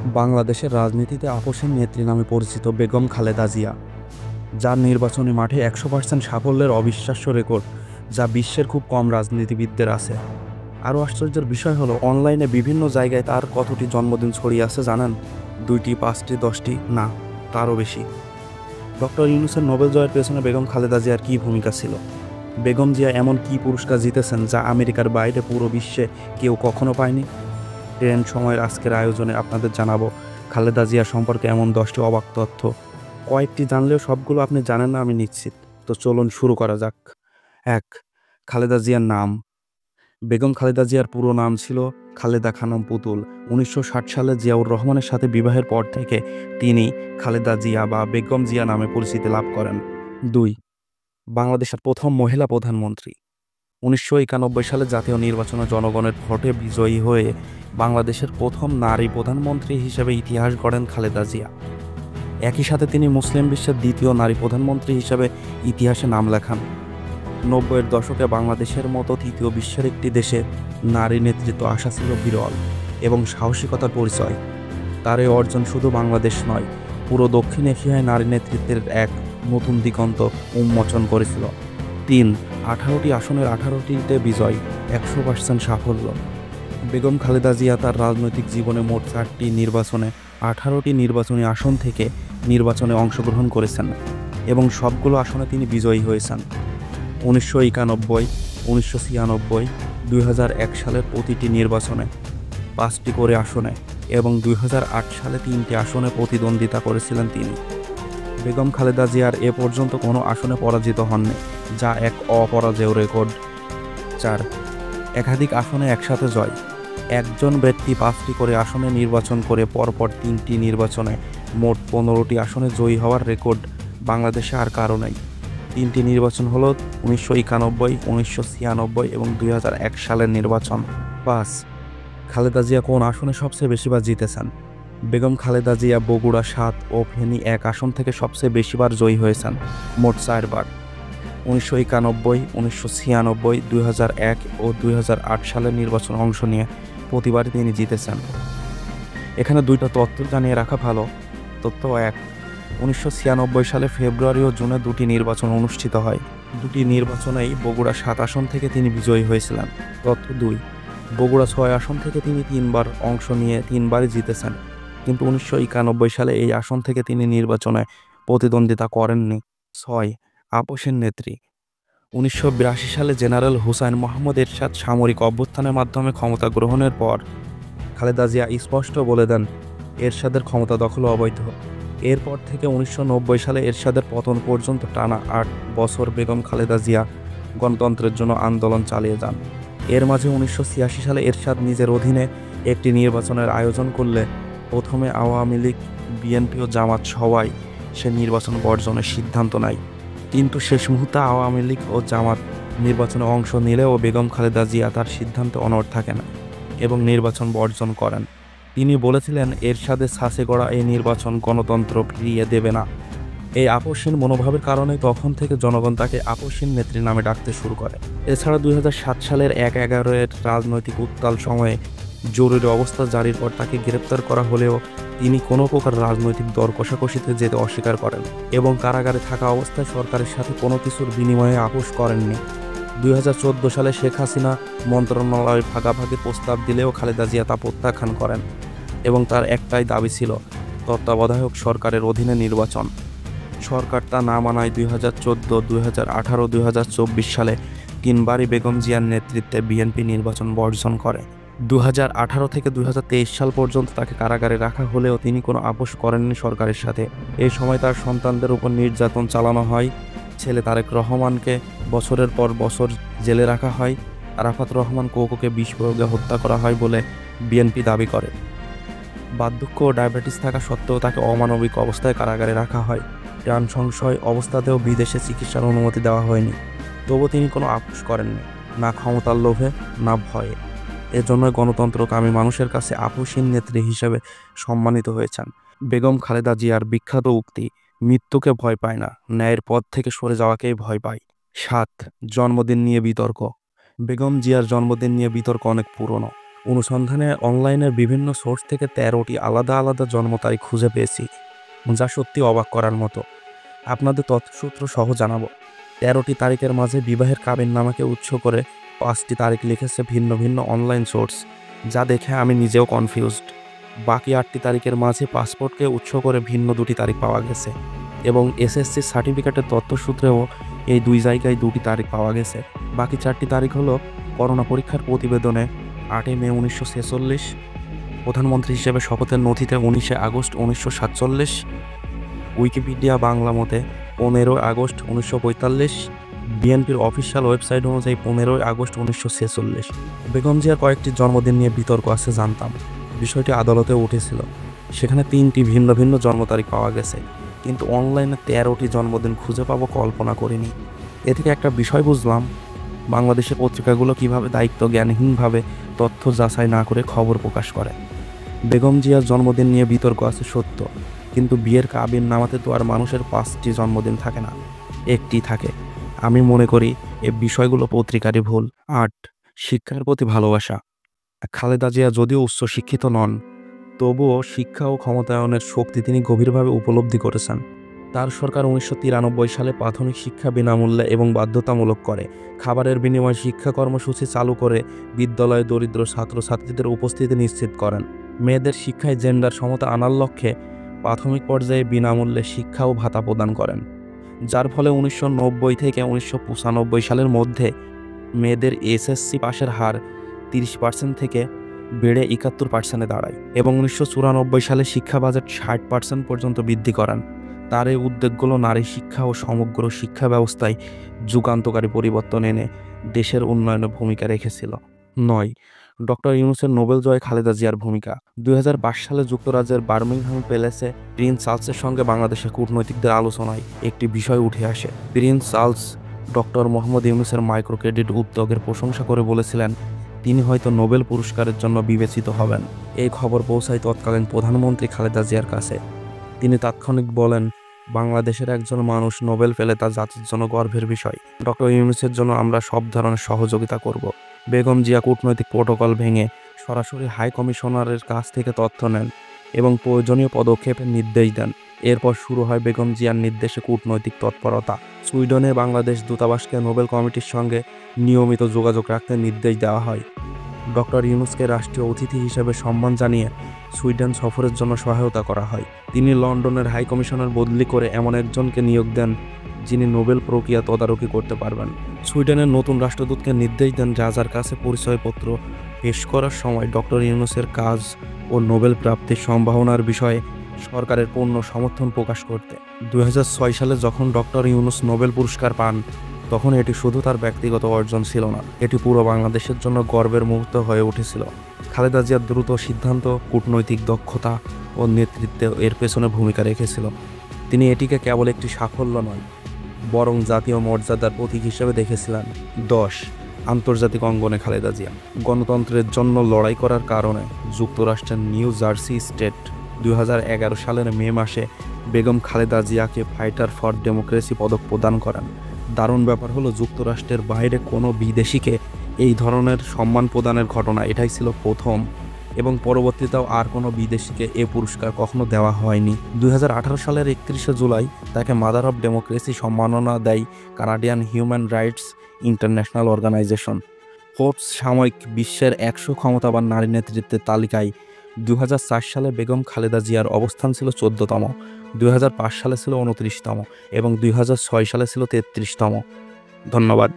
বাংলাদেশের রাজনীতিতে আপসের নেত্রী নামে পরিচিত বেগম খালেদা জিয়া, যার নির্বাচনী মাঠে 100% সাফল্যের অবিশ্বাস্য রেকর্ড, যা বিশ্বের খুব কম রাজনীতিবিদদের আছে। আরও আশ্চর্যের বিষয় হলো, অনলাইনে বিভিন্ন জায়গায় তার কতটি জন্মদিন ছড়িয়ে আছে জানেন? 2টি, 5টি, 10টি, না, তারও বেশি। ডক্টর ইউনূসের নোবেল জয়ের পেছনে বেগম খালেদা জিয়ার কী ভূমিকা ছিল? বেগম জিয়া এমন কী পুরস্কার জিতেছেন যা আমেরিকার বাইরে পুরো বিশ্বে কেউ কখনো পায়নি? ট্রেন্ড সময়ের আজকের আয়োজনে আপনাদের জানাবো খালেদা জিয়া সম্পর্কে এমন 10টি অবাক তথ্য। কয়েকটি জানলেও সবগুলো আপনি জানেন না, আমি নিশ্চিত। তো চলুন শুরু করা যাক। 1. খালেদা জিয়ার নাম। বেগম খালেদা জিয়ার পুরো নাম ছিল খালেদা খানম পুতুল। 1960 সালে জিয়াউর রহমানের সাথে বিবাহের পর থেকে তিনি খালেদা জিয়া বা বেগম জিয়া নামে পরিচিতি লাভ করেন। 2. বাংলাদেশের প্রথম মহিলা প্রধানমন্ত্রী। 1991 সালে জাতীয় নির্বাচনে জনগণের ভোটে বিজয়ী হয়ে বাংলাদেশের প্রথম নারী প্রধানমন্ত্রী হিসেবে ইতিহাস গড়েন খালেদা জিয়া। একই সাথে তিনি মুসলিম বিশ্বের দ্বিতীয় নারী প্রধানমন্ত্রী হিসেবে ইতিহাসে নাম লেখান। 90-এর দশকে বাংলাদেশের মতো তৃতীয় বিশ্বের একটি দেশে নারী নেতৃত্ব আসা ছিল বিরল এবং সাহসিকতার পরিচয়। তার এই অর্জন শুধু বাংলাদেশ নয়, পুরো দক্ষিণ এশিয়ায় নারী নেতৃত্বের এক নতুন দিগন্ত উন্মোচন করেছিল। 3. 18টি আসনের 18টিতে বিজয়, 100% সাফল্য। বেগম খালেদা জিয়া তার রাজনৈতিক জীবনে মোট 4টি নির্বাচনে 18টি নির্বাচনী আসন থেকে নির্বাচনে অংশগ্রহণ করেছেন এবং সবগুলো আসনে তিনি বিজয়ী হয়েছেন। 1991, 1996, 2001 সালের প্রতিটি নির্বাচনে 5টি করে আসনে এবং 2008 সালে 3টি আসনে প্রতিদ্বন্দ্বিতা করেছিলেন তিনি। বেগম খালেদা জিয়ার এ পর্যন্ত কোনো আসনে পরাজিত হননি, যা এক অপরাজেয় রেকর্ড। 4. একাধিক আসনে একসাথে জয়। একজন ব্যক্তি 5টি করে আসনে নির্বাচন করে পরপর 3টি নির্বাচনে মোট 15টি আসনে জয়ী হওয়ার রেকর্ড বাংলাদেশে আর কারো নেই। 3টি নির্বাচন হলো 1991, 1996 এবং 2001 সালের নির্বাচন। 5. খালেদা জিয়া কোন আসনে সবচেয়ে বেশিবার জিতেছেন? বেগম খালেদা জিয়া বগুড়া 7 ও ফেনী 1 আসন থেকে সবচেয়ে বেশিবার জয়ী হয়েছেন, মোট 4 বার। 1991, 1996, 2001 ও 2008 সালের নির্বাচনে অংশ নিয়ে প্রতিবারই তিনি জিতেছেন। এখানে 2টা তথ্য জানিয়ে রাখা ভালো। তথ্য 1. 1996 সালে ফেব্রুয়ারি ও জুনে 2টি নির্বাচন অনুষ্ঠিত হয়। 2টি নির্বাচনেই বগুড়া 7 আসন থেকে তিনি বিজয়ী হয়েছিলেন। তথ্য 2. বগুড়া 6 আসন থেকে তিনি 3বার অংশ নিয়ে 3বারই জিতেছেন, কিন্তু 1991 সালে এই আসন থেকে তিনি নির্বাচনে প্রতিদ্বন্দ্বিতা করেননি। 6. আপসের নেত্রী। 1982 সালে জেনারেল হুসাইন মোহাম্মদ এরশাদ সামরিক অভ্যুত্থানের মাধ্যমে ক্ষমতা গ্রহণের পর খালেদা জিয়া স্পষ্ট বলে দেন এরশাদের ক্ষমতা দখল অবৈধ। এরপর থেকে 1990 সালে এরশাদের পতন পর্যন্ত টানা 8 বছর বেগম খালেদা জিয়া গণতন্ত্রের জন্য আন্দোলন চালিয়ে যান। এর মাঝে 1986 সালে এরশাদ নিজের অধীনে একটি নির্বাচনের আয়োজন করলে প্রথমে আওয়ামী লীগ, বিএনপি ও জামাত সবাই সে নির্বাচন বর্জনের সিদ্ধান্ত নেয়, কিন্তু শেষ মুহূর্তে আওয়ামী লীগ ও জামাত নির্বাচনে অংশ নিলেও বেগম খালেদা জিয়া তার সিদ্ধান্তে অনড় থাকেন এবং নির্বাচন বর্জন করেন। তিনি বলেছিলেন এরশাদের ছাঁচে গড়া এই নির্বাচন গণতন্ত্র ফিরিয়ে দেবে না। এই আপসহীন মনোভাবের কারণে তখন থেকে জনগণ তাকে আপসহীন নেত্রী নামে ডাকতে শুরু করে। এছাড়া 2007 সালের 1/11-এর রাজনৈতিক উত্তাল সময়ে জরুরি অবস্থা জারির পর তাকে গ্রেপ্তার করা হলেও তিনি কোনো প্রকার রাজনৈতিক দর কষাকষিতে যেতে অস্বীকার করেন এবং কারাগারে থাকা অবস্থায় সরকারের সাথে কোনো কিছুর বিনিময়ে আপোস করেননি। 2014 সালে শেখ হাসিনা মন্ত্রণালয় ভাগাভাগির প্রস্তাব দিলেও খালেদা জিয়া তা প্রত্যাখ্যান করেন এবং তার একটাই দাবি ছিল তত্ত্বাবধায়ক সরকারের অধীনে নির্বাচন। সরকার তা না মানায় 2014, 2018, 2024 সালে 3বারই বেগম জিয়ার নেতৃত্বে বিএনপি নির্বাচন বর্জন করে। 2018 থেকে 2023 সাল পর্যন্ত তাকে কারাগারে রাখা হলেও তিনি কোনো আপোস করেননি সরকারের সাথে। এই সময় তার সন্তানদের উপর নির্যাতন চালানো হয়। ছেলে তারেক রহমানকে বছরের পর বছর জেলে রাখা হয়। আরাফাত রহমান কোকোকে বিষ প্রয়োগে হত্যা করা হয় বলে বিএনপি দাবি করে। বার্ধক্য ও ডায়াবেটিস থাকা সত্ত্বেও তাকে অমানবিক অবস্থায় কারাগারে রাখা হয়। প্রাণ সংশয় অবস্থাতেও বিদেশে চিকিৎসার অনুমতি দেওয়া হয়নি। তবু তিনি কোনো আপোস করেননি, না ক্ষমতার লোভে, না ভয়ে। এজন্য গণতন্ত্রকামী মানুষের কাছে আপসহীন নেত্রী হিসেবে সম্মানিত হয়েছেন। বেগম খালেদা জিয়ার বিখ্যাত উক্তি, মৃত্যুকে ভয় পায় না, ন্যায়ের পথ থেকে সরে যাওয়াকেই ভয় পায়। 7. জন্মদিন নিয়ে বিতর্ক। বেগম জিয়ার জন্মদিন নিয়ে বিতর্ক অনেক পুরনো। অনুসন্ধানে অনলাইনের বিভিন্ন সোর্স থেকে 13টি আলাদা আলাদা জন্ম তারিখ খুঁজে পেয়েছি, যা সত্যি অবাক করার মতো। আপনাদের তথ্যসূত্র সহ জানাবো। 13টি তারিখের মাঝে বিবাহের কাবিননামাকে উৎস করে 5টি তারিখ লিখেছে ভিন্ন ভিন্ন অনলাইন সোর্স, যা দেখে আমি নিজেও কনফিউজড। বাকি 8টি তারিখের মাঝে পাসপোর্টকে উৎস করে ভিন্ন 2টি তারিখ পাওয়া গেছে এবং এসএসসি সার্টিফিকেটের তথ্যসূত্রেও এই 2 জায়গায় 2টি তারিখ পাওয়া গেছে। বাকি 4টি তারিখ হলো করোনা পরীক্ষার প্রতিবেদনে 8 মে 1946, প্রধানমন্ত্রী হিসেবে শপথের নথিতে 19 আগস্ট 1947, উইকিপিডিয়া বাংলা মতে 15 আগস্ট 1945, বিএনপির অফিসিয়াল ওয়েবসাইট অনুযায়ী 15 আগস্ট 1946। বেগম জিয়ার কয়েকটি জন্মদিন নিয়ে বিতর্ক আছে জানতাম। বিষয়টি আদালতে উঠেছিল। সেখানে 3টি ভিন্ন ভিন্ন জন্ম তারিখ পাওয়া গেছে, কিন্তু অনলাইনে 13টি জন্মদিন খুঁজে পাবো কল্পনা করিনি। এ থেকে একটা বিষয় বুঝলাম, বাংলাদেশের পত্রিকাগুলো কিভাবে দায়িত্ব জ্ঞানহীনভাবে তথ্য যাচাই না করে খবর প্রকাশ করে। বেগম জিয়ার জন্মদিন নিয়ে বিতর্ক আছে সত্য, কিন্তু বিয়ের কাবিননামাতে তো আর মানুষের 5টি জন্মদিন থাকে না, একটি থাকে। আমি মনে করি এই বিষয়গুলো পত্রিকারই ভুল। 8, শিক্ষার প্রতি ভালোবাসা। খালেদা জিয়া যদিও উচ্চ শিক্ষিত নন, তবুও শিক্ষা ও ক্ষমতায়নের শক্তি তিনি গভীরভাবে উপলব্ধি করেছেন। তার সরকার 1993 সালে প্রাথমিক শিক্ষা বিনামূল্যে এবং বাধ্যতামূলক করে, খাবারের বিনিময়ে শিক্ষা কর্মসূচি চালু করে বিদ্যালয়ে দরিদ্র ছাত্রছাত্রীদের উপস্থিতি নিশ্চিত করেন। মেয়েদের শিক্ষায় জেন্ডার সমতা আনার লক্ষ্যে প্রাথমিক পর্যায়ে বিনামূল্যে শিক্ষা ও ভাতা প্রদান করেন, যার ফলে 1990 থেকে 1995 সালের মধ্যে মেয়েদের এসএসসি পাশের হার 30% থেকে বেড়ে 71% দাঁড়ায় এবং 1994 সালে শিক্ষা বাজেট 60% পর্যন্ত বৃদ্ধি করেন। তার এই উদ্যোগগুলো নারী শিক্ষা ও সমগ্র শিক্ষা ব্যবস্থায় যুগান্তকারী পরিবর্তন এনে দেশের উন্নয়নে ভূমিকা রেখেছিল। 9, ডক্টর ইউনূসের নোবেল জয় খালেদা জিয়ার ভূমিকা। 2022 সালে যুক্তরাজ্যের বার্মিংহাম প্যালেসে প্রিন্স চার্লসের সঙ্গে বাংলাদেশের কূটনৈতিকদের আলোচনায় একটি বিষয় উঠে আসে। প্রিন্স চার্লস ডক্টর মোহাম্মদ ইউনূসের মাইক্রো ক্রেডিট উদ্যোগের প্রশংসা করে বলেছিলেন তিনি হয়তো নোবেল পুরস্কারের জন্য বিবেচিত হবেন। এই খবর পৌঁছায় তৎকালীন প্রধানমন্ত্রী খালেদা জিয়ার কাছে। তিনি তাৎক্ষণিক বলেন, বাংলাদেশের একজন মানুষ নোবেল পেলে তা জাতির জন্য গর্বের বিষয়। ডক্টর ইউনূসের জন্য আমরা সব ধরনের সহযোগিতা করব। বেগম জিয়া কূটনৈতিক প্রোটোকল ভেঙে সরাসরি হাই কমিশনারের কাছ থেকে তথ্য নেন এবং প্রয়োজনীয় পদক্ষেপের নির্দেশ দেন। এরপর শুরু হয় বেগম জিয়ার নির্দেশে কূটনৈতিক তৎপরতা। সুইডনে বাংলাদেশ দূতাবাসকে নোবেল কমিটির সঙ্গে নিয়মিত যোগাযোগ রাখতে নির্দেশ দেওয়া হয়। ডক্টর ইউনূসকে রাষ্ট্রীয় অতিথি হিসেবে সম্মান জানিয়ে সুইডেন সফরের জন্য সহায়তা করা হয়। তিনি লন্ডনের হাই কমিশনার বদলি করে এমন একজনকে নিয়োগ দেন যিনি নোবেল প্রক্রিয়া তদারকি করতে পারবেন। সুইডেনের নতুন রাষ্ট্রদূতকে নির্দেশ দেন রাজার কাছে পরিচয়পত্র পেশ করার সময় ডক্টর ইউনূসের কাজ ও নোবেল প্রাপ্তির সম্ভাবনার বিষয়ে সরকারের পূর্ণ সমর্থন প্রকাশ করতে। 2006 সালে যখন ডক্টর ইউনূস নোবেল পুরস্কার পান, তখন এটি শুধু তার ব্যক্তিগত অর্জন ছিল না, এটি পুরো বাংলাদেশের জন্য গর্বের মুহূর্ত হয়ে উঠেছিল। খালেদা জিয়ার দ্রুত সিদ্ধান্ত, কূটনৈতিক দক্ষতা ও নেতৃত্বে এর পেছনে ভূমিকা রেখেছিল। তিনি এটিকে কেবল একটি সাফল্য নয়, বরং জাতীয় মর্যাদার প্রতীক হিসেবে দেখেছিলেন। 10, আন্তর্জাতিক অঙ্গনে খালেদা জিয়া। গণতন্ত্রের জন্য লড়াই করার কারণে যুক্তরাষ্ট্রের নিউ জার্সি স্টেট 2011 সালের মে মাসে বেগম খালেদা জিয়াকে ফাইটার ফর ডেমোক্রেসি পদক প্রদান করেন। দারুণ ব্যাপার হলো, যুক্তরাষ্ট্রের বাইরে কোনো বিদেশিকে এই ধরনের সম্মান প্রদানের ঘটনা এটাই ছিল প্রথম, এবং পরবর্তীতেও আর কোনো বিদেশিকে এ পুরস্কার কখনো দেওয়া হয়নি। 2018 সালের 31 জুলাই তাকে মাদার অফ ডেমোক্রেসি সম্মাননা দেয় Canadian human rights international organisation. Forbes সাময়িক বিশ্বের 100 ক্ষমতাবান নারী নেতৃত্বের তালিকায় 2004 সালে বেগম খালেদা জিয়ার অবস্থান ছিল 14তম, 2005 সালে ছিল 29তম এবং 2006 সালে ছিল 33তম। ধন্যবাদ।